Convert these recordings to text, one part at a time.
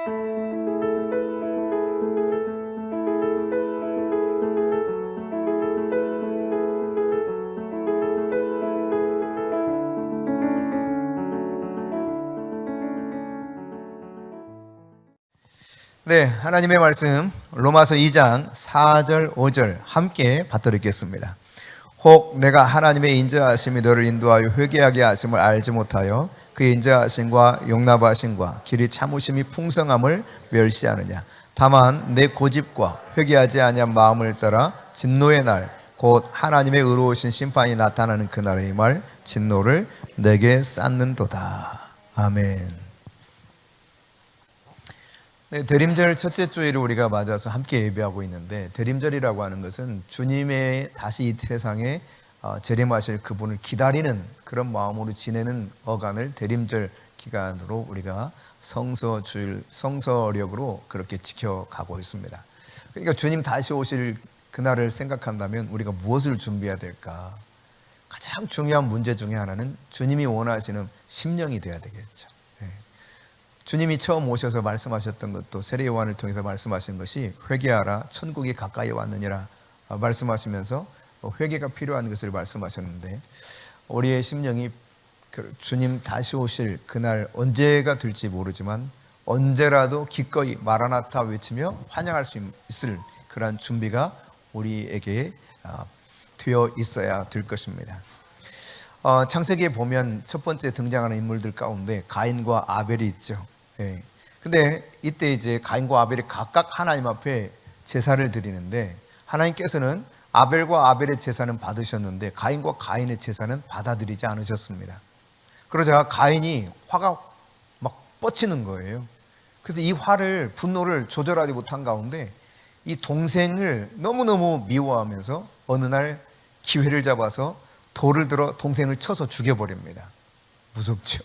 네, 하나님의 말씀 로마서 2장 4절 5절 함께 받들겠습니다. 혹 내가 하나님의 인자하심이 너를 인도하여 회개하게 하심을 알지 못하여 그 인자하심과 용납하심과 길이 참으심이 풍성함을 멸시하느냐. 다만 내 고집과 회개하지 아니한 마음을 따라 진노의 날 곧 하나님의 의로우신 심판이 나타나는 그날의 말 진노를 내게 쌓는도다. 아멘. 네, 대림절 첫째 주일을 우리가 맞아서 함께 예배하고 있는데, 대림절이라고 하는 것은 주님의 다시 이 세상에 재림하실 그분을 기다리는 그런 마음으로 지내는 어간을 대림절 기간으로 우리가 성서력으로 그렇게 지켜가고 있습니다. 그러니까 주님 다시 오실 그날을 생각한다면 우리가 무엇을 준비해야 될까? 가장 중요한 문제 중에 하나는 주님이 원하시는 심령이 되어야 되겠죠. 주님이 처음 오셔서 말씀하셨던 것도 세례 요한을 통해서 말씀하신 것이 회개하라 천국이 가까이 왔느니라 말씀하시면서 회개가 필요한 것을 말씀하셨는데, 우리의 심령이 주님 다시 오실 그날 언제가 될지 모르지만 언제라도 기꺼이 마라나타 외치며 환영할 수 있을 그러한 준비가 우리에게 되어 있어야 될 것입니다. 창세기에 보면 첫 번째 등장하는 인물들 가운데 가인과 아벨이 있죠. 근데 이때 이제 가인과 아벨이 각각 하나님 앞에 제사를 드리는데, 하나님께서는 아벨과 아벨의 제사는 받으셨는데 가인과 가인의 제사는 받아들이지 않으셨습니다. 그러자 가인이 화가 막 뻗치는 거예요. 그래서 이 분노를 조절하지 못한 가운데 이 동생을 너무너무 미워하면서 어느 날 기회를 잡아서 돌을 들어 동생을 쳐서 죽여버립니다. 무섭죠?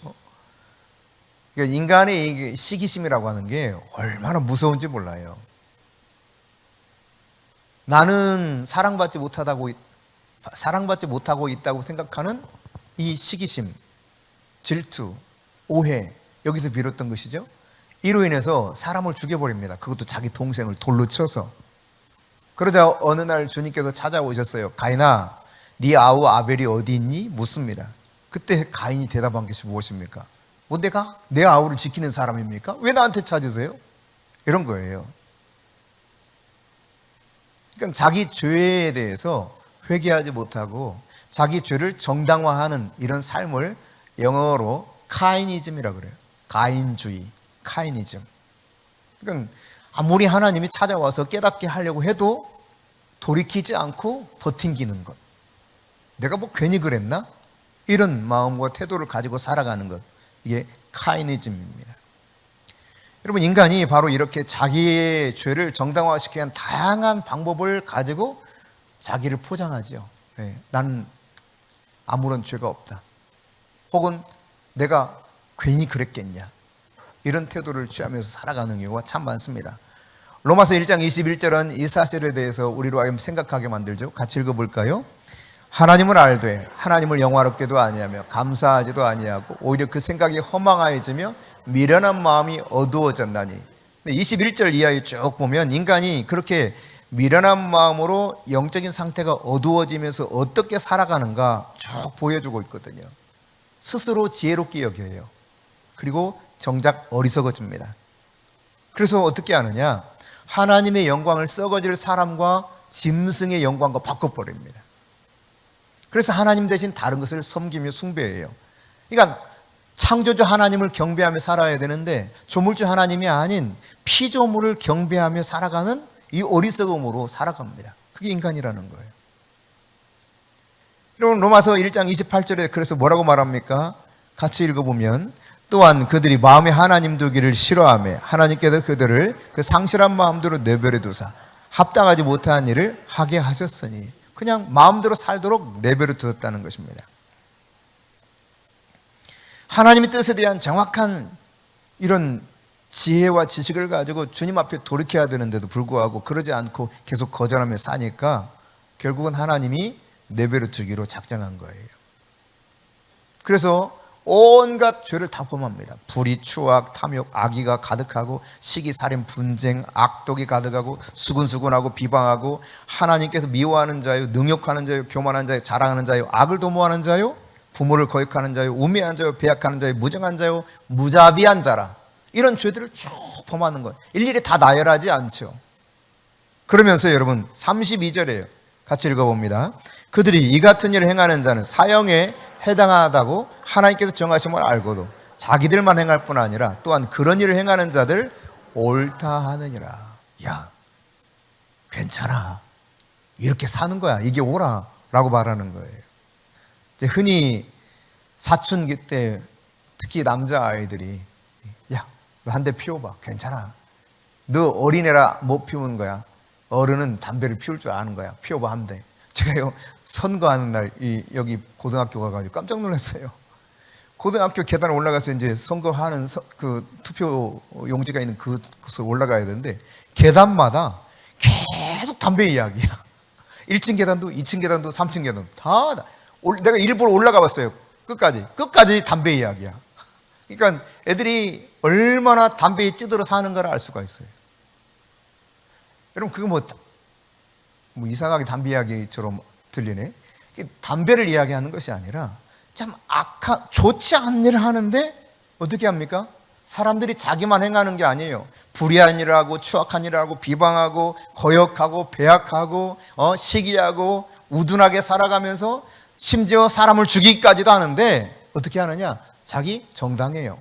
그러니까 인간의 시기심이라고 하는 게 얼마나 무서운지 몰라요. 나는 사랑받지 못하고 있다고 생각하는 이 시기심, 질투, 오해, 여기서 비롯된 것이죠. 이로 인해서 사람을 죽여버립니다. 그것도 자기 동생을 돌로 쳐서. 그러자 어느 날 주님께서 찾아오셨어요. 가인아, 네 아우 아벨이 어디 있니? 묻습니다. 그때 가인이 대답한 것이 무엇입니까? 뭐 내가 내 아우를 지키는 사람입니까? 왜 나한테 찾으세요? 이런 거예요. 그러니까 자기 죄에 대해서 회개하지 못하고 자기 죄를 정당화하는 이런 삶을 영어로 카이니즘이라고 그래요. 가인주의, 카이니즘. 그러니까 아무리 하나님이 찾아와서 깨닫게 하려고 해도 돌이키지 않고 버팅기는 것. 내가 뭐 괜히 그랬나? 이런 마음과 태도를 가지고 살아가는 것. 이게 카이니즘입니다. 여러분, 인간이 바로 이렇게 자기의 죄를 정당화시키기 위한 다양한 방법을 가지고 자기를 포장하죠. 난 아무런 죄가 없다. 혹은 내가 괜히 그랬겠냐. 이런 태도를 취하면서 살아가는 경우가 참 많습니다. 로마서 1장 21절은 이 사실에 대해서 우리로 하여금 생각하게 만들죠. 같이 읽어볼까요? 하나님을 알되 하나님을 영화롭게도 아니하며 감사하지도 아니하고 오히려 그 생각이 허망하여지며 미련한 마음이 어두워졌나니. 21절 이하에 쭉 보면 인간이 그렇게 미련한 마음으로 영적인 상태가 어두워지면서 어떻게 살아가는가 쭉 보여주고 있거든요. 스스로 지혜롭게 여겨요. 그리고 정작 어리석어집니다. 그래서 어떻게 하느냐? 하나님의 영광을 썩어질 사람과 짐승의 영광과 바꿔버립니다. 그래서 하나님 대신 다른 것을 섬기며 숭배해요. 그러니까 창조주 하나님을 경배하며 살아야 되는데 조물주 하나님이 아닌 피조물을 경배하며 살아가는 이 어리석음으로 살아갑니다. 그게 인간이라는 거예요. 여러분, 로마서 1장 28절에 그래서 뭐라고 말합니까? 같이 읽어보면, 또한 그들이 마음에 하나님 두기를 싫어하며 하나님께서 그들을 그 상실한 마음대로 내버려 두사 합당하지 못한 일을 하게 하셨으니, 그냥 마음대로 살도록 내버려 두었다는 것입니다. 하나님의 뜻에 대한 정확한 이런 지혜와 지식을 가지고 주님 앞에 돌이켜야 되는데도 불구하고 그러지 않고 계속 거절하며 사니까 결국은 하나님이 내버려 두기로 작정한 거예요. 그래서 온갖 죄를 다 범합니다. 불의, 추악, 탐욕, 악의가 가득하고 시기, 살인, 분쟁, 악독이 가득하고 수근수근하고 비방하고 하나님께서 미워하는 자요, 능욕하는 자요, 교만한 자요, 자랑하는 자요, 악을 도모하는 자요, 부모를 거역하는 자요, 우매한 자요, 배약하는 자요, 무정한 자요, 무자비한 자라. 이런 죄들을 쭉 범하는 거예요. 일일이 다 나열하지 않죠. 그러면서 여러분 32절이에요. 같이 읽어봅니다. 그들이 이 같은 일을 행하는 자는 사형에 해당하다고 하나님께서 정하심을 알고도 자기들만 행할 뿐 아니라 또한 그런 일을 행하는 자들 옳다 하느니라. 야, 괜찮아. 이렇게 사는 거야. 이게 옳아. 라고 말하는 거예요. 이제 흔히 사춘기 때 특히 남자아이들이 야, 너 한 대 피워봐. 괜찮아. 너 어린애라 못 피우는 거야. 어른은 담배를 피울 줄 아는 거야. 피워봐 한 대. 제가요 선거하는 날 여기 고등학교 가가지고 깜짝 놀랐어요. 고등학교 계단 올라가서 이제 선거하는 그 투표 용지가 있는 그곳을 올라가야 되는데 계단마다 계속 담배 이야기야. 1층 계단도 2층 계단도 3층 계단도 다 내가 일부러 올라가 봤어요. 끝까지 담배 이야기야. 그러니까 애들이 얼마나 담배에 찌들어 사는가를 알 수가 있어요. 여러분 그거 뭐 이상하게 담배 이야기처럼 들리네. 담배를 이야기하는 것이 아니라 참 좋지 않은 일을 하는데 어떻게 합니까? 사람들이 자기만 행하는 게 아니에요. 불의한 일을 하고 추악한 일을 하고 비방하고 거역하고 배약하고 시기하고 우둔하게 살아가면서 심지어 사람을 죽이기까지도 하는데 어떻게 하느냐? 자기 정당해요.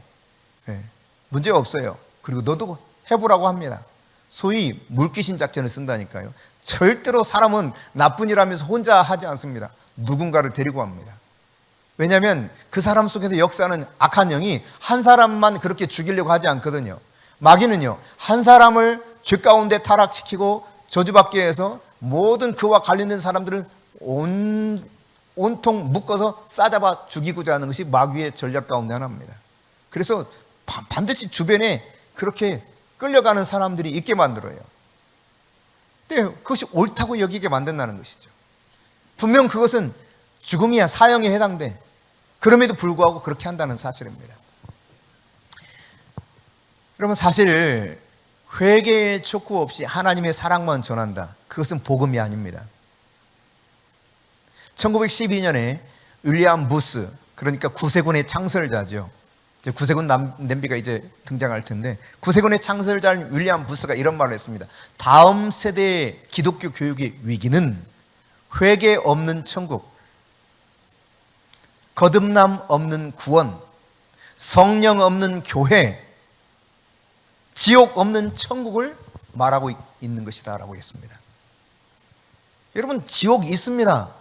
네. 문제 없어요. 그리고 너도 해보라고 합니다. 소위 물귀신 작전을 쓴다니까요. 절대로 사람은 나쁜 일 하면서 혼자 하지 않습니다. 누군가를 데리고 합니다. 왜냐하면 그 사람 속에서 역사하는 악한 영이 한 사람만 그렇게 죽이려고 하지 않거든요. 마귀는요, 한 사람을 죄 가운데 타락시키고 저주받게 해서 모든 그와 관련된 사람들을 온통 묶어서 싸잡아 죽이고자 하는 것이 마귀의 전략 가운데 하나입니다. 그래서 반드시 주변에 그렇게 끌려가는 사람들이 있게 만들어요. 근데 그것이 옳다고 여기게 만든다는 것이죠. 분명 그것은 죽음이야, 사형에 해당돼. 그럼에도 불구하고 그렇게 한다는 사실입니다. 여러분 사실 회개의 촉구 없이 하나님의 사랑만 전한다. 그것은 복음이 아닙니다. 1912년에 윌리엄 부스, 그러니까 구세군의 창설자죠. 이제 구세군 냄비가 이제 등장할 텐데 구세군의 창설자인 윌리엄 부스가 이런 말을 했습니다. 다음 세대의 기독교 교육의 위기는 회개 없는 천국, 거듭남 없는 구원, 성령 없는 교회, 지옥 없는 천국을 말하고 있는 것이다 라고 했습니다. 여러분 지옥이 있습니다.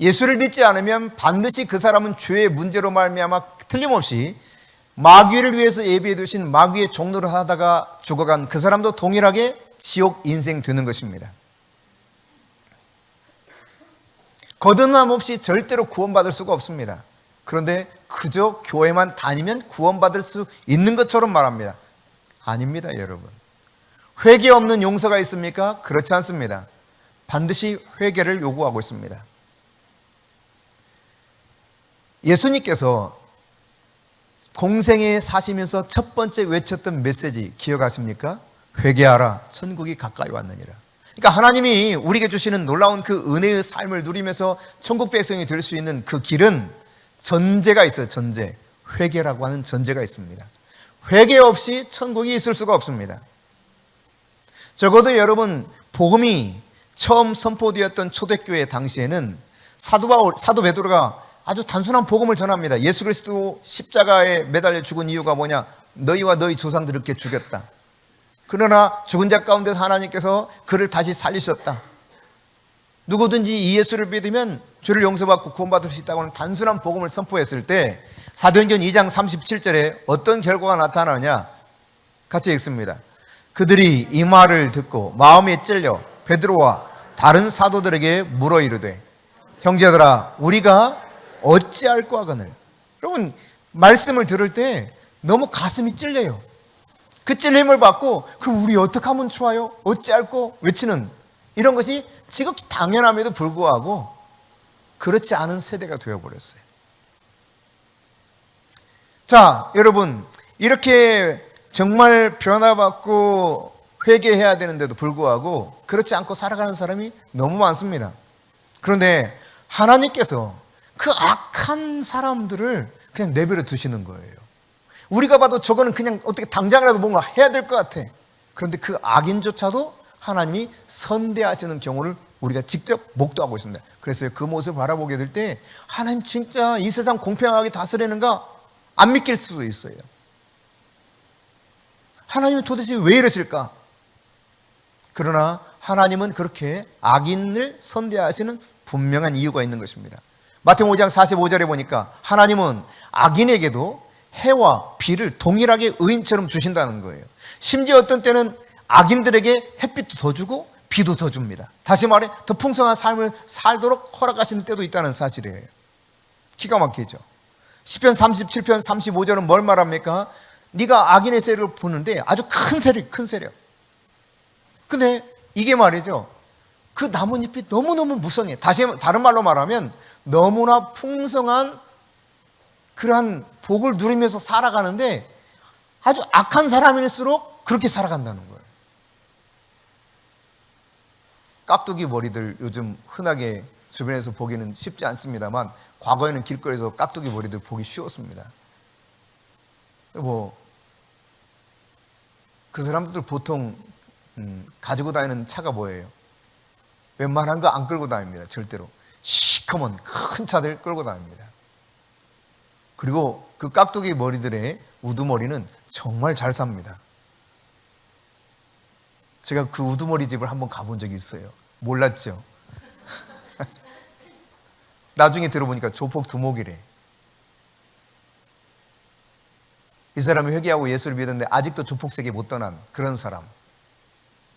예수를 믿지 않으면 반드시 그 사람은 죄의 문제로 말미암아 틀림없이 마귀를 위해서 예비해 두신 마귀의 종로를 하다가 죽어간 그 사람도 동일하게 지옥 인생 되는 것입니다. 거듭남 없이 절대로 구원받을 수가 없습니다. 그런데 그저 교회만 다니면 구원받을 수 있는 것처럼 말합니다. 아닙니다, 여러분. 회개 없는 용서가 있습니까? 그렇지 않습니다. 반드시 회개를 요구하고 있습니다. 예수님께서 공생에 사시면서 첫 번째 외쳤던 메시지 기억하십니까? 회개하라, 천국이 가까이 왔느니라. 그러니까 하나님이 우리에게 주시는 놀라운 그 은혜의 삶을 누리면서 천국 백성이 될 수 있는 그 길은 전제가 있어요. 전제. 회개라고 하는 전제가 있습니다. 회개 없이 천국이 있을 수가 없습니다. 적어도 여러분 복음이 처음 선포되었던 초대교회 당시에는 사도 베드로가 아주 단순한 복음을 전합니다. 예수 그리스도 십자가에 매달려 죽은 이유가 뭐냐? 너희와 너희 조상들을 이렇게 죽였다. 그러나 죽은 자 가운데서 하나님께서 그를 다시 살리셨다. 누구든지 이 예수를 믿으면 죄를 용서받고 구원받을 수 있다고 하는 단순한 복음을 선포했을 때 사도행전 2장 37절에 어떤 결과가 나타나느냐? 같이 읽습니다. 그들이 이 말을 듣고 마음에 찔려 베드로와 다른 사도들에게 물어 이르되 형제들아 우리가 어찌할꼬 하거늘. 여러분 말씀을 들을 때 너무 가슴이 찔려요. 그 찔림을 받고 그럼 우리 어떻게 하면 좋아요? 어찌할꼬 외치는 이런 것이 지극히 당연함에도 불구하고 그렇지 않은 세대가 되어버렸어요. 자, 여러분, 이렇게 정말 변화받고 회개해야 되는데도 불구하고 그렇지 않고 살아가는 사람이 너무 많습니다. 그런데 하나님께서 그 악한 사람들을 그냥 내버려 두시는 거예요. 우리가 봐도 저거는 그냥 어떻게 당장이라도 뭔가 해야 될 것 같아. 그런데 그 악인조차도 하나님이 선대하시는 경우를 우리가 직접 목도하고 있습니다. 그래서 그 모습을 바라보게 될 때 하나님 진짜 이 세상 공평하게 다스리는가 안 믿길 수도 있어요. 하나님은 도대체 왜 이러실까? 그러나 하나님은 그렇게 악인을 선대하시는 분명한 이유가 있는 것입니다. 마태복음 5장 45절에 보니까 하나님은 악인에게도 해와 비를 동일하게 의인처럼 주신다는 거예요. 심지어 어떤 때는 악인들에게 햇빛도 더 주고 비도 더 줍니다. 다시 말해 더 풍성한 삶을 살도록 허락하시는 때도 있다는 사실이에요. 기가 막히죠. 시편 37편 35절은 뭘 말합니까? 네가 악인의 세력을 보는데 아주 큰 세력. 근데 이게 말이죠. 그 나뭇잎이 너무너무 무성해. 다른 말로 말하면 너무나 풍성한 그러한 복을 누리면서 살아가는데 아주 악한 사람일수록 그렇게 살아간다는 거예요. 깍두기 머리들 요즘 흔하게 주변에서 보기는 쉽지 않습니다만 과거에는 길거리에서 깍두기 머리들 보기 쉬웠습니다. 그 사람들 보통 가지고 다니는 차가 뭐예요? 웬만한 거 안 끌고 다닙니다. 절대로. 시커먼 큰 차들 끌고 다닙니다. 그리고 그 깍두기 머리들의 우두머리는 정말 잘 삽니다. 제가 그 우두머리 집을 한번 가본 적이 있어요. 몰랐죠? 나중에 들어보니까 조폭 두목이래. 이 사람이 회개하고 예수를 믿었는데 아직도 조폭세계 못 떠난 그런 사람.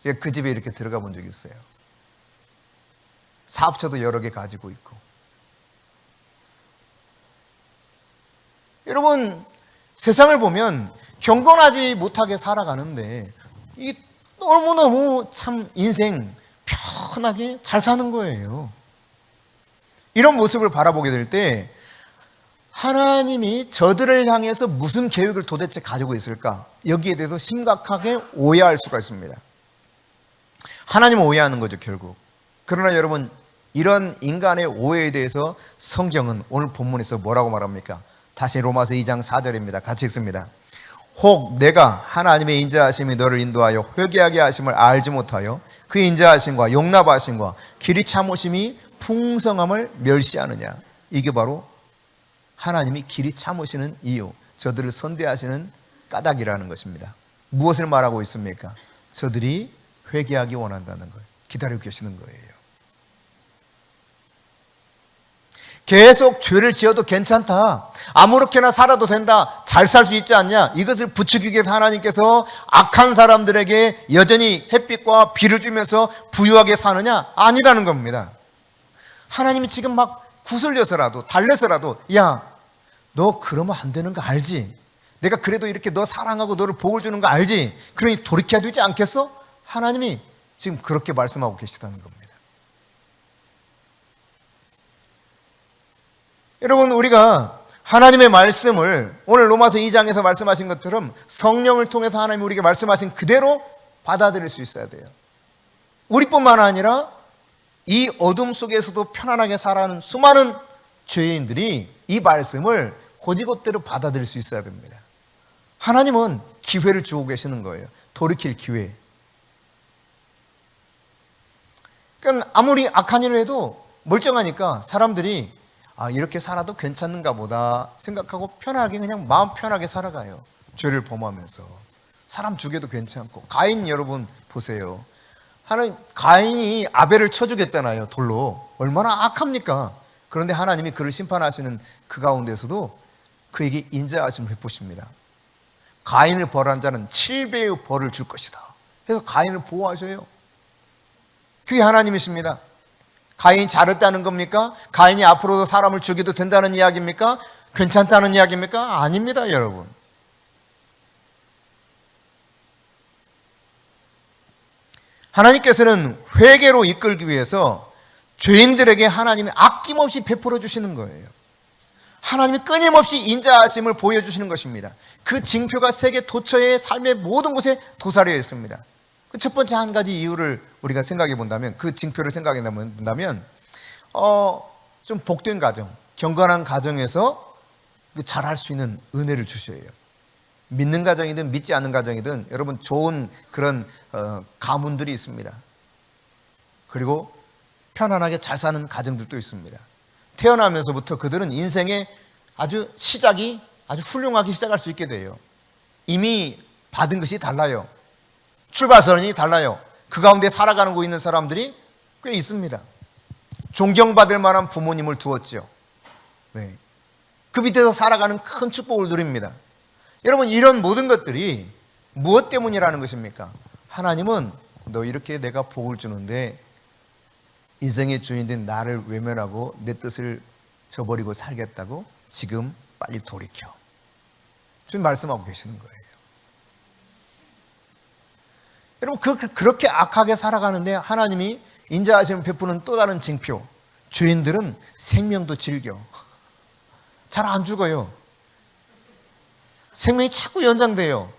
제가 그 집에 이렇게 들어가 본 적이 있어요. 사업처도 여러 개 가지고 있고. 여러분, 세상을 보면 경건하지 못하게 살아가는데 이 너무너무 참 인생 편하게 잘 사는 거예요. 이런 모습을 바라보게 될 때 하나님이 저들을 향해서 무슨 계획을 도대체 가지고 있을까? 여기에 대해서 심각하게 오해할 수가 있습니다. 하나님은 오해하는 거죠, 결국. 그러나 여러분, 이런 인간의 오해에 대해서 성경은 오늘 본문에서 뭐라고 말합니까? 다시 로마서 2장 4절입니다. 같이 읽습니다. 혹 내가 하나님의 인자하심이 너를 인도하여 회개하게 하심을 알지 못하여 그 인자하심과 용납하심과 길이 참으심이 풍성함을 멸시하느냐. 이게 바로 하나님이 길이 참으시는 이유, 저들을 선대하시는 까닭이라는 것입니다. 무엇을 말하고 있습니까? 저들이 회개하기 원한다는 걸 기다리고 계시는 거예요. 계속 죄를 지어도 괜찮다, 아무렇게나 살아도 된다, 잘 살 수 있지 않냐, 이것을 부추기기 위해서 하나님께서 악한 사람들에게 여전히 햇빛과 비를 주면서 부유하게 사느냐? 아니라는 겁니다. 하나님이 지금 막 구슬려서라도 달래서라도 야, 너 그러면 안 되는 거 알지? 내가 그래도 이렇게 너 사랑하고 너를 복을 주는 거 알지? 그러니 돌이켜야 되지 않겠어? 하나님이 지금 그렇게 말씀하고 계시다는 겁니다. 여러분, 우리가 하나님의 말씀을 오늘 로마서 2장에서 말씀하신 것처럼 성령을 통해서 하나님이 우리에게 말씀하신 그대로 받아들일 수 있어야 돼요. 우리뿐만 아니라 이 어둠 속에서도 편안하게 살아가는 수많은 죄인들이 이 말씀을 고지것대로 받아들일 수 있어야 됩니다. 하나님은 기회를 주고 계시는 거예요. 돌이킬 기회. 그러니까 아무리 악한 일을 해도 멀쩡하니까 사람들이 이렇게 살아도 괜찮은가 보다 생각하고 편하게 그냥 마음 편하게 살아가요. 죄를 범하면서. 사람 죽여도 괜찮고. 가인 여러분 보세요. 하나님, 가인이 아벨을 쳐 죽였잖아요, 돌로. 얼마나 악합니까? 그런데 하나님이 그를 심판하시는 그 가운데서도 그에게 인자하심을 베푸십니다. 가인을 벌한 자는 7배의 벌을 줄 것이다. 그래서 가인을 보호하셔요. 그게 하나님이십니다. 가인이 잘했다는 겁니까? 가인이 앞으로도 사람을 죽여도 된다는 이야기입니까? 괜찮다는 이야기입니까? 아닙니다, 여러분. 하나님께서는 회개로 이끌기 위해서 죄인들에게 하나님이 아낌없이 베풀어 주시는 거예요. 하나님이 끊임없이 인자하심을 보여주시는 것입니다. 그 징표가 세계 도처의 삶의 모든 곳에 도사리어 있습니다. 그 첫 번째 한 가지 이유를 우리가 생각해 본다면, 그 징표를 생각해 본다면, 좀 복된 가정, 경건한 가정에서 잘할 수 있는 은혜를 주셔요. 믿는 가정이든 믿지 않는 가정이든 여러분 좋은 그런 가문들이 있습니다. 그리고 편안하게 잘 사는 가정들도 있습니다. 태어나면서부터 그들은 인생의 아주 시작이 아주 훌륭하게 시작할 수 있게 돼요. 이미 받은 것이 달라요. 출발선이 달라요. 그 가운데 살아가고 있는 사람들이 꽤 있습니다. 존경받을 만한 부모님을 두었죠. 네. 그 밑에서 살아가는 큰 축복을 누립니다. 여러분, 이런 모든 것들이 무엇 때문이라는 것입니까? 하나님은 너 이렇게 내가 복을 주는데 인생의 주인된 나를 외면하고 내 뜻을 저버리고 살겠다고? 지금 빨리 돌이켜. 주님 말씀하고 계시는 거예요. 여러분, 그렇게 악하게 살아가는데 하나님이 인자하심을 베푸는 또 다른 징표. 죄인들은 생명도 즐겨. 잘 안 죽어요. 생명이 자꾸 연장돼요.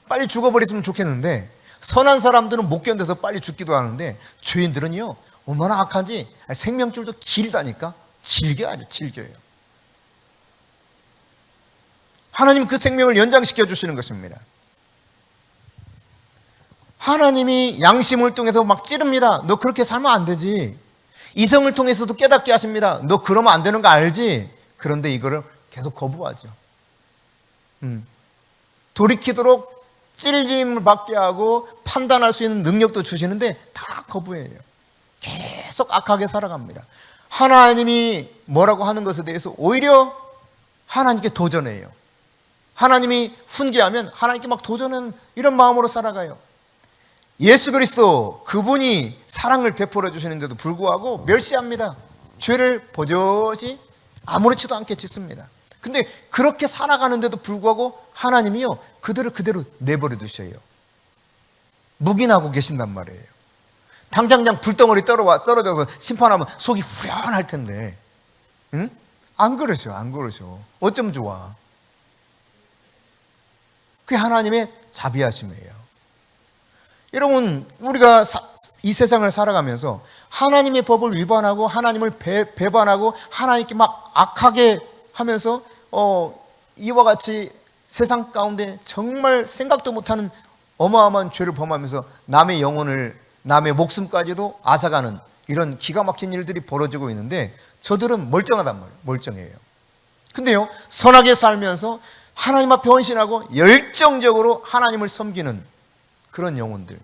빨리 죽어버렸으면 좋겠는데 선한 사람들은 못 견뎌서 빨리 죽기도 하는데 죄인들은요, 얼마나 악한지 생명줄도 길다니까 즐겨요. 즐겨요. 하나님 그 생명을 연장시켜 주시는 것입니다. 하나님이 양심을 통해서 막 찌릅니다. 너 그렇게 살면 안 되지. 이성을 통해서도 깨닫게 하십니다. 너 그러면 안 되는 거 알지? 그런데 이거를 계속 거부하죠. 돌이키도록 찔림을 받게 하고 판단할 수 있는 능력도 주시는데 다 거부해요. 계속 악하게 살아갑니다. 하나님이 뭐라고 하는 것에 대해서 오히려 하나님께 도전해요. 하나님이 훈계하면 하나님께 막 도전하는 이런 마음으로 살아가요. 예수 그리스도 그분이 사랑을 베풀어 주시는데도 불구하고 멸시합니다. 죄를 버젓이 아무렇지도 않게 짓습니다. 근데 그렇게 살아가는데도 불구하고 하나님이요, 그들을 그대로 내버려 두셔요. 묵인하고 계신단 말이에요. 당장 불덩어리 떨어져서 심판하면 속이 후련할 텐데, 응? 안 그러셔. 어쩜 좋아. 그게 하나님의 자비하심이에요. 여러분, 우리가 이 세상을 살아가면서 하나님의 법을 위반하고 하나님을 배반하고 하나님께 막 악하게 하면서 이와 같이 세상 가운데 정말 생각도 못하는 어마어마한 죄를 범하면서 남의 영혼을, 남의 목숨까지도 앗아가는 이런 기가 막힌 일들이 벌어지고 있는데 저들은 멀쩡하단 말이에요. 멀쩡해요. 근데요, 선하게 살면서 하나님 앞에 헌신하고 열정적으로 하나님을 섬기는 그런 영혼들,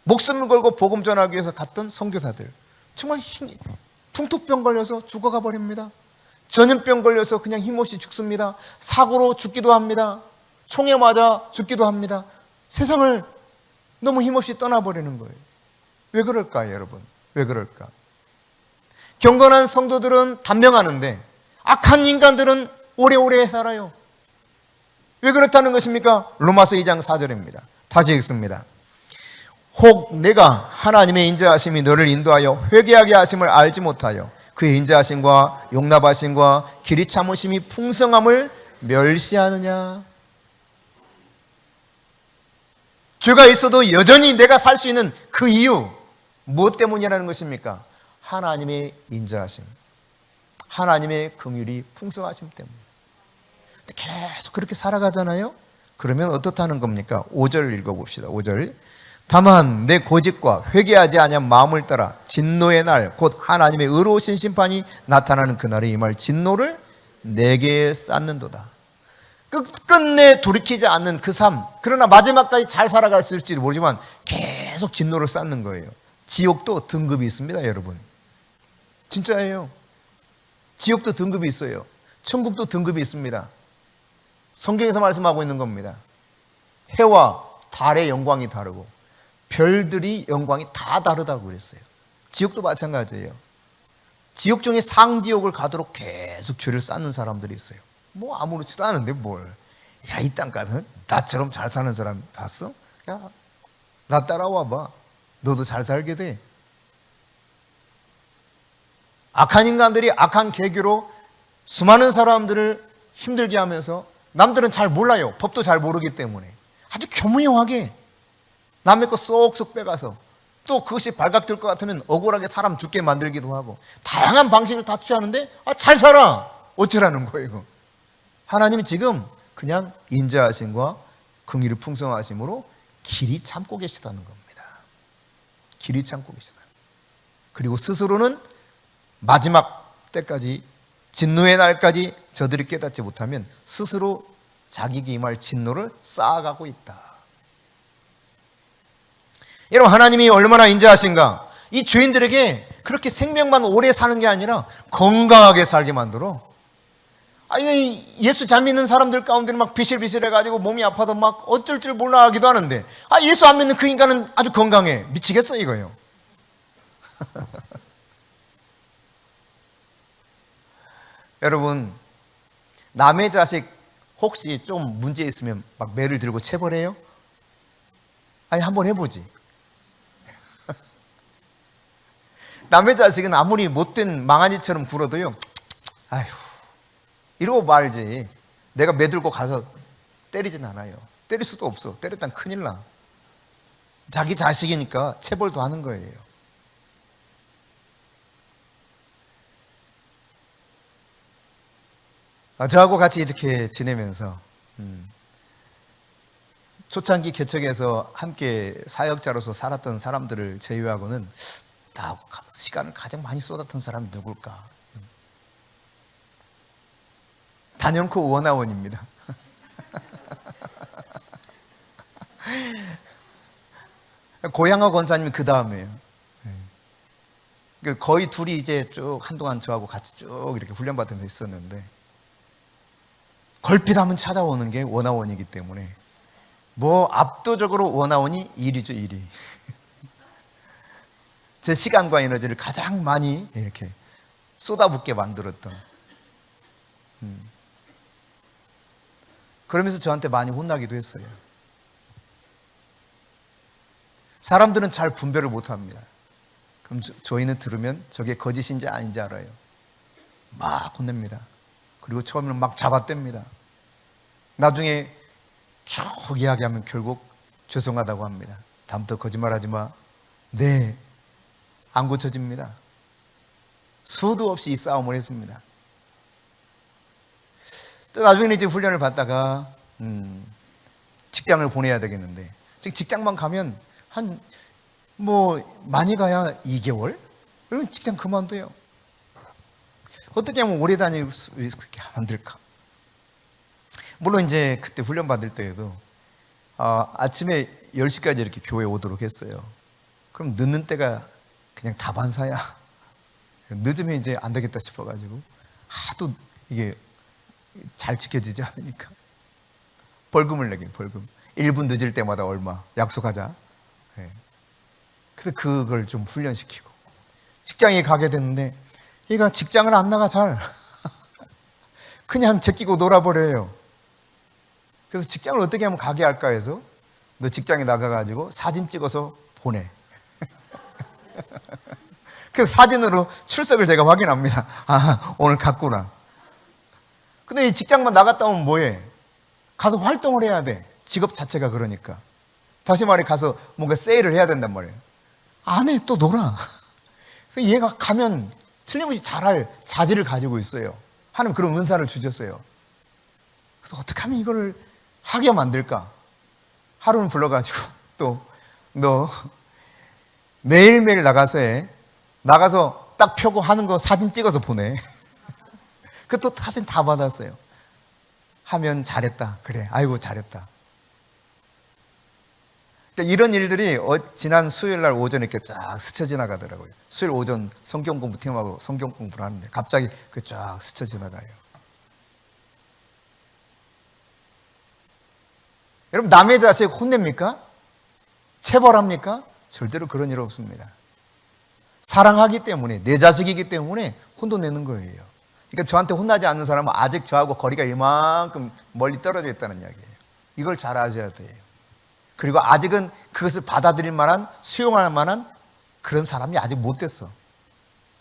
목숨을 걸고 복음 전하기 위해서 갔던 선교사들, 정말 풍토병 걸려서 죽어가 버립니다. 전염병 걸려서 그냥 힘없이 죽습니다. 사고로 죽기도 합니다. 총에 맞아 죽기도 합니다. 세상을 너무 힘없이 떠나버리는 거예요. 왜 그럴까요, 여러분? 왜 그럴까? 경건한 성도들은 단명하는데 악한 인간들은 오래오래 살아요. 왜 그렇다는 것입니까? 로마서 2장 4절입니다. 다시 읽습니다. 혹 내가 하나님의 인자하심이 너를 인도하여 회개하게 하심을 알지 못하여 그의 인자하심과 용납하심과 길이 참으심이 풍성함을 멸시하느냐? 죄가 있어도 여전히 내가 살 수 있는 그 이유, 무엇 때문이라는 것입니까? 하나님의 인자하심, 하나님의 긍휼이 풍성하심 때문에. 계속 그렇게 살아가잖아요. 그러면 어떻다는 겁니까? 5절 읽어봅시다. 5절. 다만 내 고집과 회개하지 아니한 마음을 따라 진노의 날 곧 하나님의 의로우신 심판이 나타나는 그날에 임할 진노를 내게 쌓는도다. 끝끝내 돌이키지 않는 그 삶, 그러나 마지막까지 잘 살아갈 수 있을지 모르지만 계속 진노를 쌓는 거예요. 지옥도 등급이 있습니다, 여러분. 진짜예요. 지옥도 등급이 있어요. 천국도 등급이 있습니다. 성경에서 말씀하고 있는 겁니다. 해와 달의 영광이 다르고 별들이 영광이 다 다르다고 그랬어요. 지옥도 마찬가지예요. 지옥 중에 상지옥을 가도록 계속 죄를 쌓는 사람들이 있어요. 뭐 아무렇지도 않은데 뭘. 야, 이 땅가는 나처럼 잘 사는 사람 봤어? 야, 나 따라와 봐. 너도 잘 살게 돼. 악한 인간들이 악한 계교로 수많은 사람들을 힘들게 하면서 남들은 잘 몰라요. 법도 잘 모르기 때문에 아주 교묘하게 남의 거 쏙쏙 빼가서 또 그것이 발각될 것 같으면 억울하게 사람 죽게 만들기도 하고 다양한 방식을 다 취하는데 잘 살아. 어쩌라는 거예요 이거. 하나님이 지금 그냥 인자하심과 긍휼이 풍성하심으로 길이 참고 계시다는 겁니다. 길이 참고 계시다. 그리고 스스로는 마지막 때까지 진노의 날까지 저들이 깨닫지 못하면 스스로 자기에게 임할 진노를 쌓아가고 있다. 여러분, 하나님이 얼마나 인자하신가. 이 죄인들에게 그렇게 생명만 오래 사는 게 아니라 건강하게 살게 만들어. 예수 잘 믿는 사람들 가운데는 막 비실비실해가지고 몸이 아파도 막 어쩔 줄 몰라 하기도 하는데 예수 안 믿는 그 인간은 아주 건강해. 미치겠어 이거예요. 여러분, 남의 자식 혹시 좀 문제 있으면 막 매를 들고 체벌해요? 한번 해보지. 남의 자식은 아무리 못된 망아지처럼 굴어도요, 아휴, 이러고 말지. 내가 매들고 가서 때리진 않아요. 때릴 수도 없어. 때렸다면 큰일 나. 자기 자식이니까 체벌도 하는 거예요. 저하고 같이 이렇게 지내면서 초창기 개척에서 함께 사역자로서 살았던 사람들을 제외하고는 다 시간을 가장 많이 쏟았던 사람이 누굴까? 단연코 원아원입니다. 고양화 권사님이 그 다음에요. 거의 둘이 이제 쭉 한동안 저하고 같이 쭉 이렇게 훈련받으면서 있었는데 걸핏하면 찾아오는 게 원아원이기 때문에 압도적으로 원아원이 1위죠, 1위. 제 시간과 에너지를 가장 많이 이렇게 쏟아붓게 만들었던. 그러면서 저한테 많이 혼나기도 했어요. 사람들은 잘 분별을 못합니다. 그럼 저희는 들으면 저게 거짓인지 아닌지 알아요. 막 혼냅니다. 그리고 처음에는 막 잡아댑니다. 나중에 쭉 이야기하면 결국 죄송하다고 합니다. 다음부터 거짓말하지 마. 네, 안 고쳐집니다. 수도 없이 이 싸움을 했습니다. 또 나중에 이제 훈련을 받다가 직장을 보내야 되겠는데 직장만 가면 많이 가야 2개월? 그러면 직장 그만둬요. 어떻게 하면 오래 다닐 수 있게 만들까? 물론 이제 그때 훈련 받을 때에도 아침에 10시까지 이렇게 교회에 오도록 했어요. 그럼 늦는 때가 그냥 다반사야. 늦으면 이제 안 되겠다 싶어가지고 하도 이게 잘 지켜지지 않으니까 벌금을 내게, 벌금. 1분 늦을 때마다 얼마 약속하자. 그래서 그걸 좀 훈련시키고 직장에 가게 됐는데 얘가 직장을 안 나가 잘. 그냥 제끼고 놀아버려요. 그래서 직장을 어떻게 하면 가게 할까 해서 너 직장에 나가가지고 사진 찍어서 보내. 그 사진으로 출석을 제가 확인합니다. 오늘 갔구나. 근데 이 직장만 나갔다 오면 뭐해? 가서 활동을 해야 돼. 직업 자체가 그러니까. 다시 말해 가서 뭔가 세일을 해야 된단 말이에요. 안 해, 또 놀아. 그래서 얘가 가면 틀림없이 잘할 자질을 가지고 있어요. 하나님 그런 은사를 주셨어요. 그래서 어떻게 하면 이거를 하게 만들까? 하루는 불러가지고 또 너 매일매일 나가서 딱 펴고 하는 거 사진 찍어서 보내. 그것도 사진 다 받았어요. 하면 잘했다. 그래, 아이고 잘했다. 그러니까 이런 일들이 지난 수요일 날 오전에 이렇게 쫙 스쳐 지나가더라고요. 수요일 오전 성경 공부 팀하고 성경 공부를 하는데 갑자기 그 쫙 스쳐 지나가요. 여러분, 남의 자식 혼냅니까? 체벌합니까? 절대로 그런 일 없습니다. 사랑하기 때문에, 내 자식이기 때문에 혼돈내는 거예요. 그러니까 저한테 혼나지 않는 사람은 아직 저하고 거리가 이만큼 멀리 떨어져 있다는 이야기예요. 이걸 잘 아셔야 돼요. 그리고 아직은 그것을 받아들일 만한, 수용할 만한 그런 사람이 아직 못 됐어.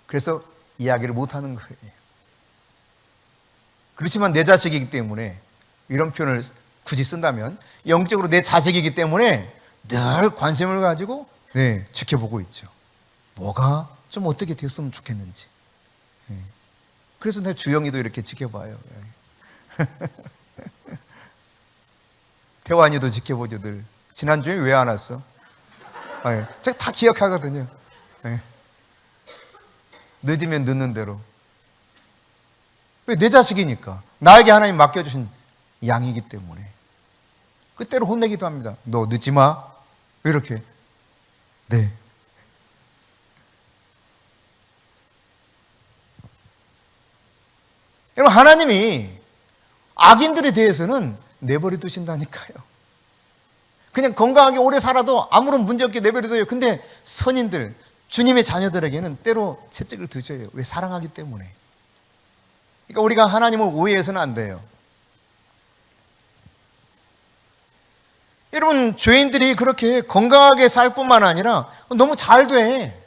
그래서 이야기를 못 하는 거예요. 그렇지만 내 자식이기 때문에, 이런 표현을 굳이 쓴다면 영적으로 내 자식이기 때문에 늘 관심을 가지고 지켜보고 있죠. 뭐가 좀 어떻게 됐으면 좋겠는지. 그래서 내 주영이도 이렇게 지켜봐요. 태환이도 지켜보죠. 늘. 지난주에 왜 안 왔어? 제가 다 기억하거든요. 늦으면 늦는 대로. 왜? 내 자식이니까. 나에게 하나님 맡겨주신 양이기 때문에. 그때로 혼내기도 합니다. 너 늦지 마. 왜 이렇게? 네. 여러분, 하나님이 악인들에 대해서는 내버려 두신다니까요. 그냥 건강하게 오래 살아도 아무런 문제 없게 내버려 둬요. 근데 선인들, 주님의 자녀들에게는 때로 채찍을 드셔요. 왜? 사랑하기 때문에. 그러니까 우리가 하나님을 오해해서는 안 돼요. 여러분, 죄인들이 그렇게 건강하게 살 뿐만 아니라 너무 잘 돼.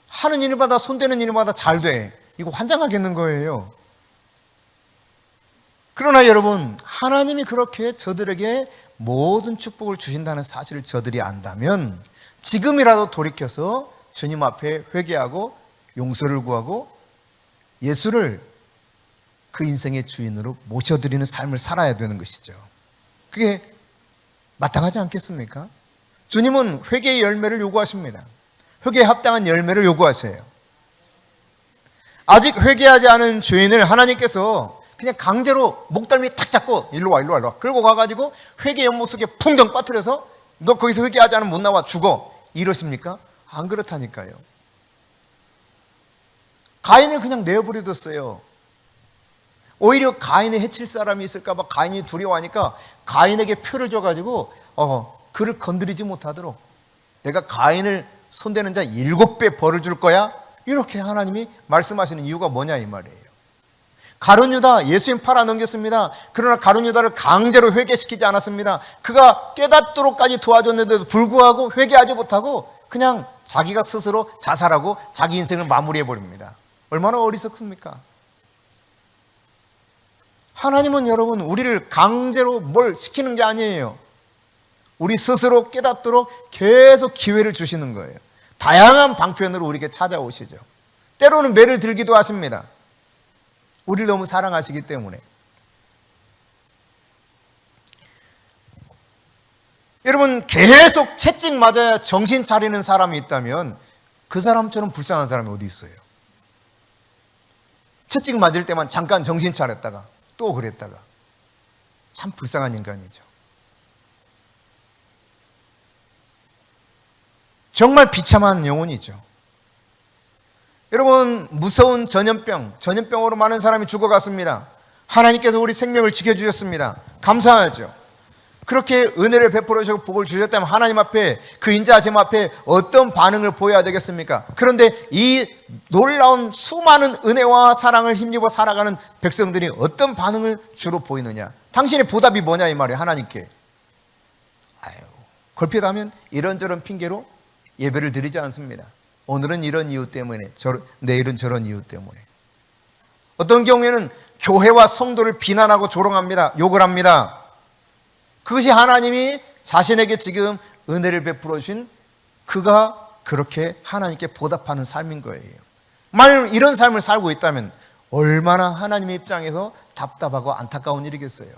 하는 일마다, 손대는 일마다 잘 돼. 이거 환장하겠는 거예요. 그러나 여러분, 하나님이 그렇게 저들에게 모든 축복을 주신다는 사실을 저들이 안다면 지금이라도 돌이켜서 주님 앞에 회개하고 용서를 구하고 예수를 그 인생의 주인으로 모셔드리는 삶을 살아야 되는 것이죠. 그게 마땅하지 않겠습니까? 주님은 회개의 열매를 요구하십니다. 회개에 합당한 열매를 요구하세요. 아직 회개하지 않은 죄인을 하나님께서 그냥 강제로 목덜미 탁 잡고 일로 와 끌고 가가지고 회개 연못 속에 풍덩 빠뜨려서 너 거기서 회개하지 않으면 못 나와 죽어 이러십니까? 안 그렇다니까요. 가인을 그냥 내버려뒀어요. 오히려 가인을 해칠 사람이 있을까봐 가인이 두려워하니까 가인에게 표를 줘가지고 그를 건드리지 못하도록 내가 가인을 손대는 자 7배 벌을 줄 거야. 이렇게 하나님이 말씀하시는 이유가 뭐냐 이 말이에요. 가룟 유다 예수님 팔아넘겼습니다. 그러나 가룟 유다를 강제로 회개시키지 않았습니다. 그가 깨닫도록까지 도와줬는데도 불구하고 회개하지 못하고 그냥 자기가 스스로 자살하고 자기 인생을 마무리해버립니다. 얼마나 어리석습니까? 하나님은 여러분 우리를 강제로 뭘 시키는 게 아니에요. 우리 스스로 깨닫도록 계속 기회를 주시는 거예요. 다양한 방편으로 우리에게 찾아오시죠. 때로는 매를 들기도 하십니다. 우리를 너무 사랑하시기 때문에. 여러분 계속 채찍 맞아야 정신 차리는 사람이 있다면 그 사람처럼 불쌍한 사람이 어디 있어요? 채찍 맞을 때만 잠깐 정신 차렸다가 또 그랬다가 참 불쌍한 인간이죠. 정말 비참한 영혼이죠. 여러분 무서운 전염병으로 많은 사람이 죽어갔습니다. 하나님께서 우리 생명을 지켜주셨습니다. 감사하죠. 그렇게 은혜를 베풀어 주시고 복을 주셨다면 하나님 앞에 그 인자하심 앞에 어떤 반응을 보여야 되겠습니까? 그런데 이 놀라운 수많은 은혜와 사랑을 힘입어 살아가는 백성들이 어떤 반응을 주로 보이느냐? 당신의 보답이 뭐냐 이 말이에요. 하나님께 걸핏하면 이런저런 핑계로 예배를 드리지 않습니다. 오늘은 이런 이유 때문에 내일은 저런 이유 때문에. 어떤 경우에는 교회와 성도를 비난하고 조롱합니다. 욕을 합니다. 그것이 하나님이 자신에게 지금 은혜를 베풀어 주신 그가 그렇게 하나님께 보답하는 삶인 거예요. 만약 이런 삶을 살고 있다면 얼마나 하나님의 입장에서 답답하고 안타까운 일이겠어요.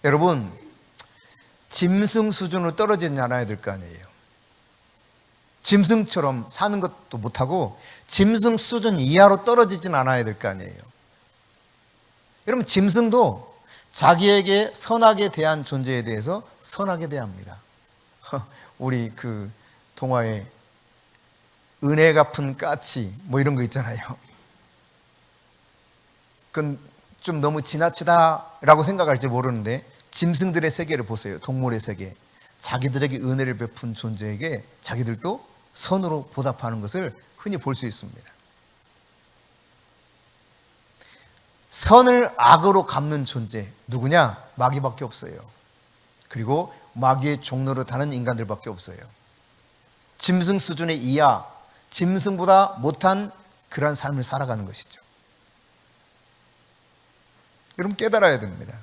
여러분 짐승 수준으로 떨어지지 않아야 될 거 아니에요. 짐승처럼 사는 것도 못하고 짐승 수준 이하로 떨어지진 않아야 될 거 아니에요. 여러분 짐승도 자기에게 선하게 대한 존재에 대해서 선하게 대합니다. 우리 그 동화에 은혜 갚은 까치 뭐 이런 거 있잖아요. 그건 좀 너무 지나치다라고 생각할지 모르는데 짐승들의 세계를 보세요. 동물의 세계. 자기들에게 은혜를 베푼 존재에게 자기들도 선으로 보답하는 것을 흔히 볼 수 있습니다. 선을 악으로 갚는 존재 누구냐? 마귀밖에 없어요. 그리고 마귀의 종로를 타는 인간들밖에 없어요. 짐승 수준의 이하, 짐승보다 못한 그러한 삶을 살아가는 것이죠. 여러분 깨달아야 됩니다.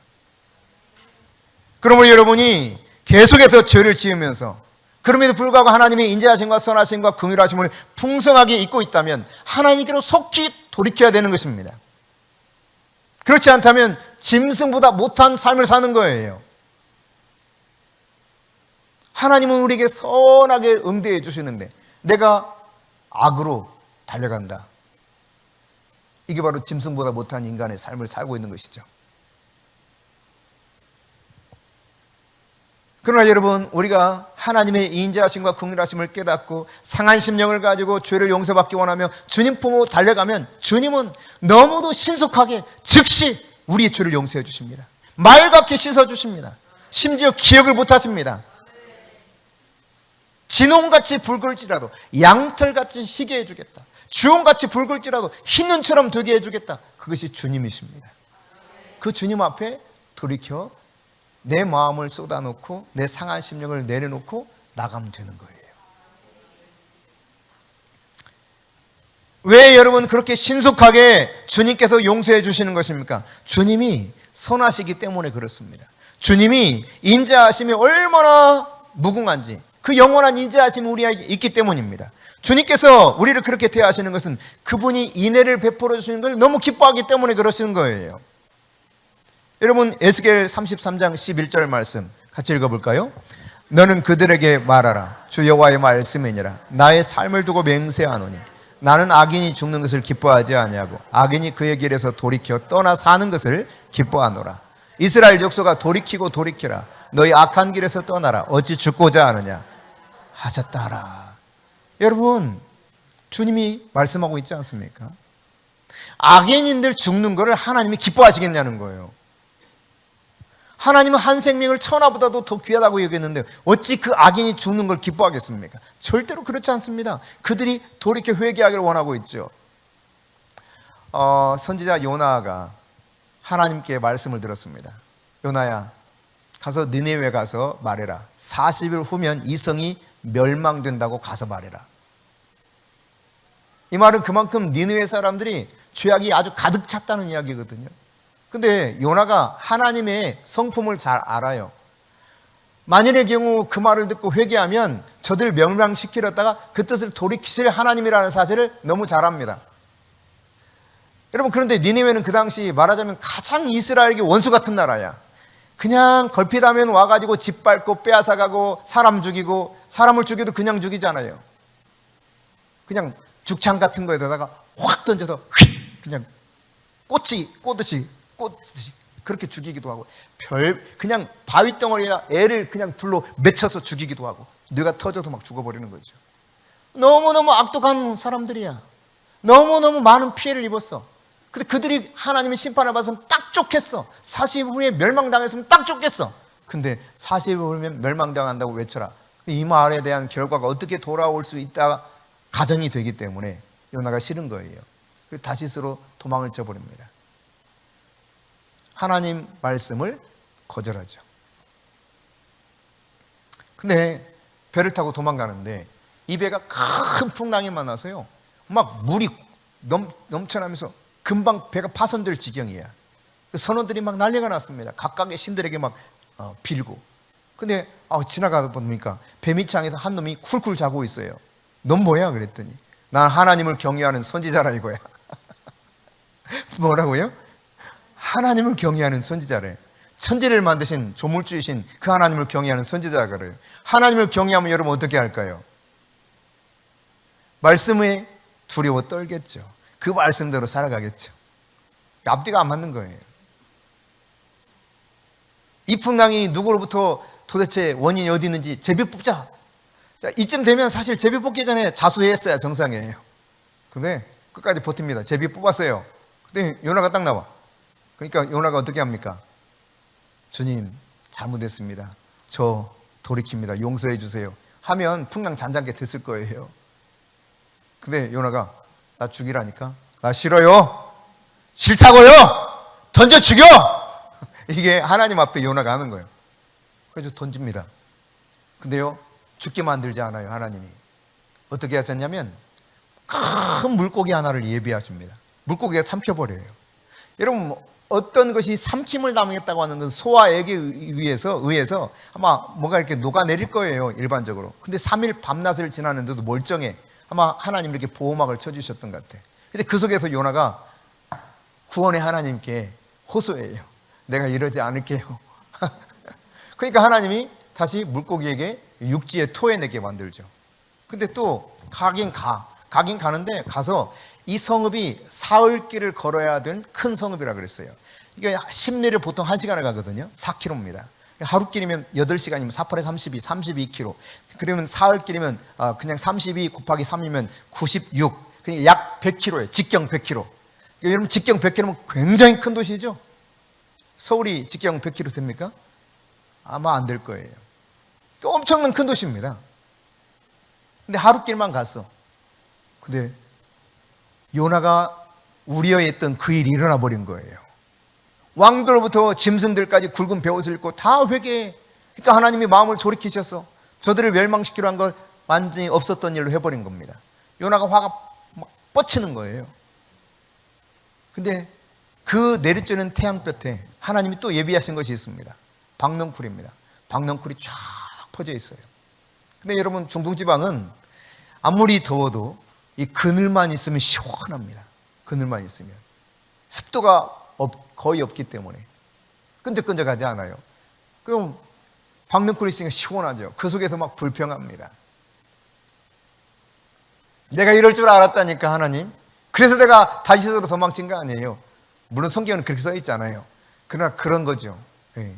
그러므로 여러분이 계속해서 죄를 지으면서 그럼에도 불구하고 하나님의 인자하심과 선하심과 긍휼하심을 풍성하게 잊고 있다면 하나님께로 속히 돌이켜야 되는 것입니다. 그렇지 않다면 짐승보다 못한 삶을 사는 거예요. 하나님은 우리에게 선하게 응대해 주시는데 내가 악으로 달려간다. 이게 바로 짐승보다 못한 인간의 삶을 살고 있는 것이죠. 그러나 여러분, 우리가 하나님의 인자하심과 긍휼하심을 깨닫고 상한 심령을 가지고 죄를 용서받기 원하며 주님 품으로 달려가면 주님은 너무도 신속하게 즉시 우리의 죄를 용서해 주십니다. 말같이 씻어 주십니다. 심지어 기억을 못 하십니다. 진홍같이 붉을지라도 양털같이 희게 해주겠다. 주홍같이 붉을지라도 흰 눈처럼 되게 해주겠다. 그것이 주님이십니다. 그 주님 앞에 돌이켜 내 마음을 쏟아놓고 내 상한 심령을 내려놓고 나가면 되는 거예요. 왜 여러분 그렇게 신속하게 주님께서 용서해 주시는 것입니까? 주님이 선하시기 때문에 그렇습니다. 주님이 인자하심이 얼마나 무궁한지 그 영원한 인자하심이 우리에게 있기 때문입니다. 주님께서 우리를 그렇게 대하시는 것은 그분이 인애를 베풀어 주시는 걸 너무 기뻐하기 때문에 그러시는 거예요. 여러분 에스겔 33장 11절 말씀 같이 읽어볼까요? 너는 그들에게 말하라. 주 여호와의 말씀이니라. 나의 삶을 두고 맹세하노니 나는 악인이 죽는 것을 기뻐하지 아니하고 악인이 그의 길에서 돌이켜 떠나 사는 것을 기뻐하노라. 이스라엘 족속아 돌이키고 돌이키라. 너희 악한 길에서 떠나라. 어찌 죽고자 하느냐 하셨다라. 여러분 주님이 말씀하고 있지 않습니까? 악인인들 죽는 것을 하나님이 기뻐하시겠냐는 거예요. 하나님은 한 생명을 천하보다도 더 귀하다고 여겼는데 어찌 그 악인이 죽는 걸 기뻐하겠습니까? 절대로 그렇지 않습니다. 그들이 돌이켜 회개하기를 원하고 있죠. 선지자 요나가 하나님께 말씀을 들었습니다. 요나야 가서 니네웨 가서 말해라. 40일 후면 이 성이 멸망된다고 가서 말해라. 이 말은 그만큼 니느웨 사람들이 죄악이 아주 가득 찼다는 이야기거든요. 근데 요나가 하나님의 성품을 잘 알아요. 만일의 경우 그 말을 듣고 회개하면 저들 멸망시키려다가 그 뜻을 돌이키실 하나님이라는 사실을 너무 잘 압니다. 여러분 그런데 니느웨는 그 당시 말하자면 가장 이스라엘에게 원수 같은 나라야. 그냥 걸핏하면 와가지고 집 밟고 빼앗아가고 사람 죽이고 사람을 죽여도 그냥 죽이잖아요. 그냥 죽창 같은 거에다가 확 던져서 휙 그냥 꼬듯이 그렇게 죽이기도 하고 그냥 바위덩어리나 애를 그냥 둘로 맺혀서 죽이기도 하고 뇌가 터져서 막 죽어버리는 거죠. 너무너무 악독한 사람들이야. 너무너무 많은 피해를 입었어. 근데 그들이 하나님의 심판을 받았으면 딱 좋겠어. 40일 후에 멸망당했으면 딱 좋겠어. 근데 40일 후면 멸망당한다고 외쳐라. 이 말에 대한 결과가 어떻게 돌아올 수 있다 가정이 되기 때문에 요나가 싫은 거예요. 그래서 다시스로 도망을 쳐버립니다. 하나님 말씀을 거절하죠. 근데 배를 타고 도망가는데 이 배가 큰 풍랑이 만나서요 막 물이 넘쳐나면서 금방 배가 파손될 지경이야. 선원들이 막 난리가 났습니다. 각각의 신들에게 막 빌고. 근데 지나가다 보니까 배 밑창에서 한 놈이 쿨쿨 자고 있어요. 넌 뭐야? 그랬더니 난 하나님을 경외하는 선지자라 이거야. 뭐라고요? 하나님을 경외하는 선지자래. 천지를 만드신 조물주이신 그 하나님을 경외하는 선지자가 그래요. 하나님을 경외하면 여러분 어떻게 할까요? 말씀에 두려워 떨겠죠. 그 말씀대로 살아가겠죠. 앞뒤가 안 맞는 거예요. 이 풍랑이 누구로부터 도대체 원인이 어디 있는지 제비 뽑자. 자, 이쯤 되면 사실 제비 뽑기 전에 자수했어야 정상이에요. 근데 끝까지 버팁니다. 제비 뽑았어요. 근데 요나가 딱 나와. 그러니까 요나가 어떻게 합니까? 주님 잘못했습니다. 저 돌이킵니다. 용서해 주세요. 하면 풍랑 잔잔하게 됐을 거예요. 근데 요나가 나 죽이라니까? 나 싫어요. 싫다고요. 던져 죽여. 이게 하나님 앞에 요나가 하는 거예요. 그래서 던집니다. 근데요 죽게 만들지 않아요. 하나님이 어떻게 하셨냐면 큰 물고기 하나를 예비하십니다. 물고기가 삼켜버려요. 여러분 어떤 것이 삼킴을 당했다고 하는 건 소화액에 의해서 아마 뭔가 이렇게 녹아내릴 거예요, 일반적으로. 근데 3일 밤낮을 지났는데도 멀쩡해. 아마 하나님 이렇게 보호막을 쳐주셨던 것 같아. 근데 그 속에서 요나가 구원의 하나님께 호소해요. 내가 이러지 않을게요. 그러니까 하나님이 다시 물고기에게 육지에 토해내게 만들죠. 근데 또 가긴 가는데 가서 이 성읍이 사흘길을 걸어야 된 큰 성읍이라 그랬어요. 이게 심리를 보통 1시간을 가거든요. 4km입니다. 하루길이면 8시간이면 4, 8에 32, 32km. 그러면 사흘길이면 그냥 32 곱하기 3이면 96. 그러니까 약 100km예요. 직경 100km. 여러분 직경 100km면 굉장히 큰 도시죠. 서울이 직경 100km 됩니까? 아마 안 될 거예요. 엄청난 큰 도시입니다. 근데 하루길만 갔어. 근데 요나가 우려했던 그 일이 일어나 버린 거예요. 왕들로부터 짐승들까지 굵은 베옷을 입고 다 회개해. 그러니까 하나님이 마음을 돌이키셔서 저들을 멸망시키려 한 걸 완전히 없었던 일로 해버린 겁니다. 요나가 화가 막 뻗치는 거예요. 근데 그 내리쬐는 태양볕에 하나님이 또 예비하신 것이 있습니다. 박넝쿨입니다. 박넝쿨이 쫙 퍼져 있어요. 근데 여러분 중동지방은 아무리 더워도 이 그늘만 있으면 시원합니다. 그늘만 있으면 습도가 거의 없기 때문에 끈적끈적하지 않아요. 그럼 박넝쿨이 있으니까 시원하죠. 그 속에서 막 불평합니다. 내가 이럴 줄 알았다니까 하나님. 그래서 내가 다시스로 도망친 거 아니에요. 물론 성경은 그렇게 써 있잖아요. 그러나 그런 거죠. 네.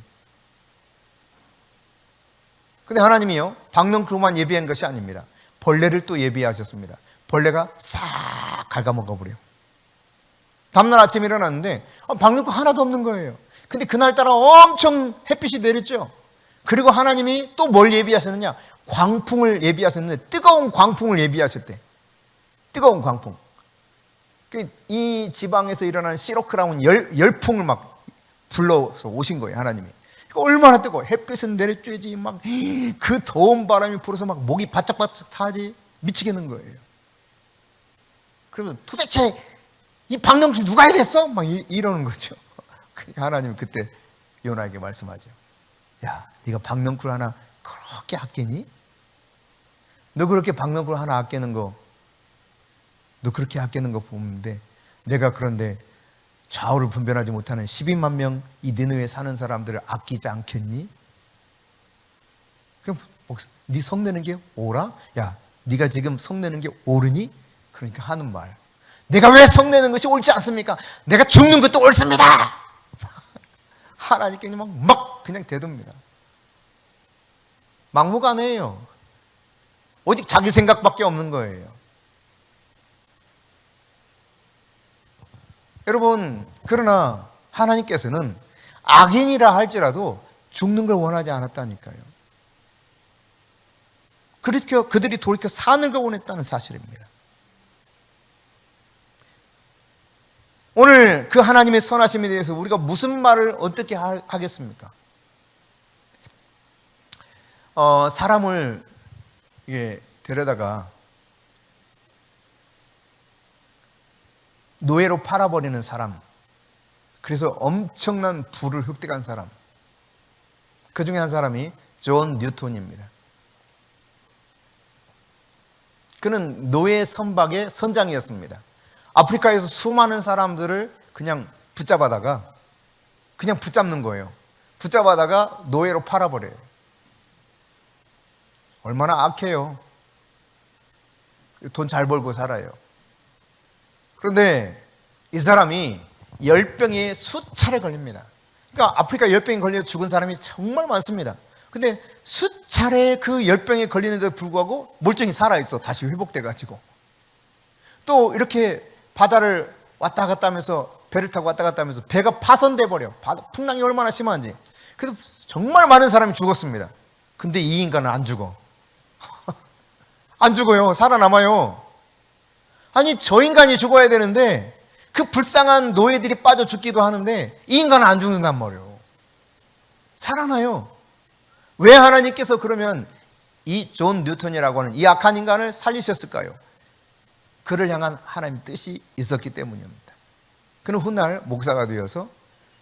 근데 하나님이요 박넝쿨만 예비한 것이 아닙니다. 벌레를 또 예비하셨습니다. 벌레가 싹 갉아먹어 버려요. 다음날 아침에 일어났는데 박넝쿨 하나도 없는 거예요. 근데 그날따라 엄청 햇빛이 내렸죠. 그리고 하나님이 또 뭘 예비하셨느냐, 광풍을 예비하셨는데 뜨거운 광풍을 예비하셨대. 뜨거운 광풍. 이 지방에서 일어나는 시로크라운 열풍을 막 불러서 오신 거예요, 하나님이. 얼마나 뜨거워. 햇빛은 내려쬐지 막 그 더운 바람이 불어서 막 목이 바짝바짝 타지. 미치겠는 거예요. 그러면 도대체 이 박넝쿨 누가 이랬어? 막 이러는 거죠. 하나님이 그때 요나에게 말씀하죠. 야, 네가 박넝쿨 하나 그렇게 아끼니? 너 그렇게 박넝쿨 하나 아끼는 거, 너 그렇게 아끼는 거 보는데 내가 그런데 좌우를 분별하지 못하는 12만 명 이 니느웨에 사는 사람들을 아끼지 않겠니? 그럼 네 성내는 게 옳아? 야, 네가 지금 성내는 게 옳으니? 그러니까 하는 말, 내가 왜 성내는 것이 옳지 않습니까? 내가 죽는 것도 옳습니다. 하나님께 막 그냥 대듭니다. 막무가내예요. 오직 자기 생각밖에 없는 거예요. 여러분, 그러나 하나님께서는 악인이라 할지라도 죽는 걸 원하지 않았다니까요. 그들이 돌이켜 사는 걸 원했다는 사실입니다. 오늘 그 하나님의 선하심에 대해서 우리가 무슨 말을 어떻게 하겠습니까? 사람을 데려다가 노예로 팔아버리는 사람, 그래서 엄청난 부를 획득한 사람, 그 중에 한 사람이 존 뉴턴입니다. 그는 노예 선박의 선장이었습니다. 아프리카에서 수많은 사람들을 그냥 붙잡아다가 그냥 붙잡는 거예요. 붙잡아다가 노예로 팔아버려요. 얼마나 악해요. 돈 잘 벌고 살아요. 그런데 이 사람이 열병에 수차례 걸립니다. 그러니까 아프리카 열병에 걸려 죽은 사람이 정말 많습니다. 근데 수차례 그 열병에 걸리는데도 불구하고 멀쩡히 살아있어. 다시 회복돼가지고. 또 이렇게 바다를 왔다 갔다 하면서, 배를 타고 왔다 갔다 하면서 배가 파손돼 버려. 풍랑이 얼마나 심한지. 그래서 정말 많은 사람이 죽었습니다. 근데 이 인간은 안 죽어. 안 죽어요. 살아남아요. 아니, 저 인간이 죽어야 되는데 그 불쌍한 노예들이 빠져 죽기도 하는데 이 인간은 안 죽는단 말이에요. 살아나요. 왜 하나님께서 그러면 이 존 뉴턴이라고 하는 이 악한 인간을 살리셨을까요? 그를 향한 하나님의 뜻이 있었기 때문입니다. 그는 훗날 목사가 되어서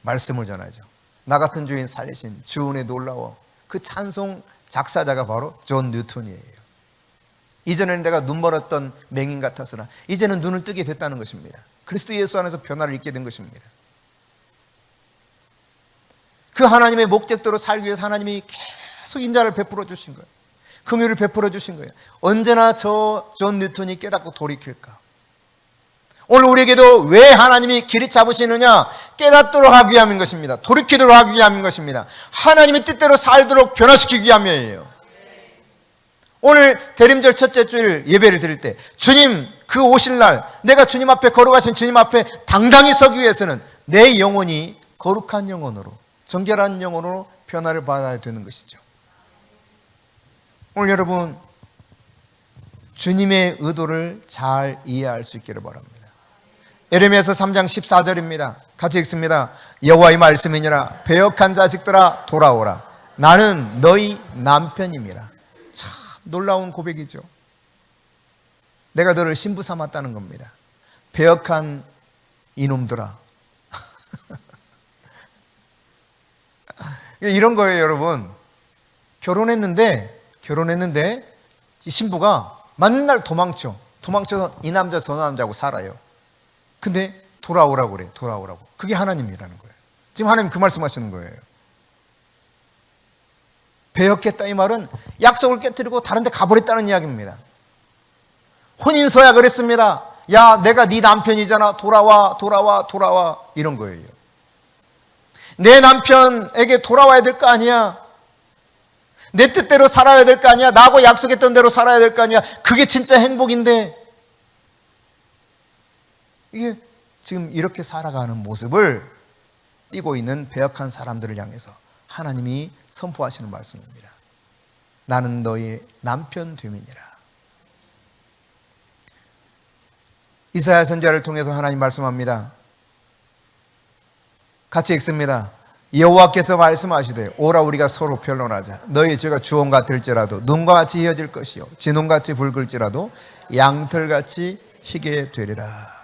말씀을 전하죠. 나 같은 죄인 살리신 주 은혜 놀라워. 그 찬송 작사자가 바로 존 뉴턴이에요. 이전에는 내가 눈 멀었던 맹인 같았으나 이제는 눈을 뜨게 됐다는 것입니다. 그리스도 예수 안에서 변화를 입게 된 것입니다. 그 하나님의 목적대로 살기 위해서 하나님이 계속 인자를 베풀어 주신 거예요. 긍휼을 베풀어 주신 거예요. 언제나 저 존 뉴턴이 깨닫고 돌이킬까? 오늘 우리에게도 왜 하나님이 길이 잡으시느냐? 깨닫도록 하기 위함인 것입니다. 돌이키도록 하기 위함인 것입니다. 하나님의 뜻대로 살도록 변화시키기 위함이에요. 오늘 대림절 첫째 주일 예배를 드릴 때 주님 그 오실 날 내가 주님 앞에 걸어가신 주님 앞에 당당히 서기 위해서는 내 영혼이 거룩한 영혼으로 정결한 영혼으로 변화를 받아야 되는 것이죠. 오늘 여러분 주님의 의도를 잘 이해할 수 있기를 바랍니다. 에레미야서 3장 14절입니다. 같이 읽습니다. 여호와의 말씀이니라 배역한 자식들아 돌아오라 나는 너희 남편임이라. 참 놀라운 고백이죠. 내가 너를 신부 삼았다는 겁니다. 배역한 이놈들아. 이런 거예요 여러분. 결혼했는데 이 신부가 맨날 도망쳐서 이 남자 저 남자하고 살아요. 근데 돌아오라고 그래. 돌아오라고. 그게 하나님이라는 거예요. 지금 하나님 그 말씀하시는 거예요. 배역했다 이 말은 약속을 깨뜨리고 다른 데 가버렸다는 이야기입니다. 혼인서약을 했습니다. 야 내가 네 남편이잖아. 돌아와 이런 거예요. 내 남편에게 돌아와야 될 거 아니야. 내 뜻대로 살아야 될 거 아니야. 나하고 약속했던 대로 살아야 될 거 아니야. 그게 진짜 행복인데 이게 지금 이렇게 살아가는 모습을 띄고 있는 배역한 사람들을 향해서 하나님이 선포하시는 말씀입니다. 나는 너희 남편 됨이니라. 이사야 선지자를 통해서 하나님 말씀합니다. 같이 읽습니다. 여호와께서 말씀하시되 오라 우리가 서로 변론하자. 너희 죄가 주홍 같을지라도 눈과 같이 희어질 것이요 진홍같이 붉을지라도 양털같이 희게 되리라.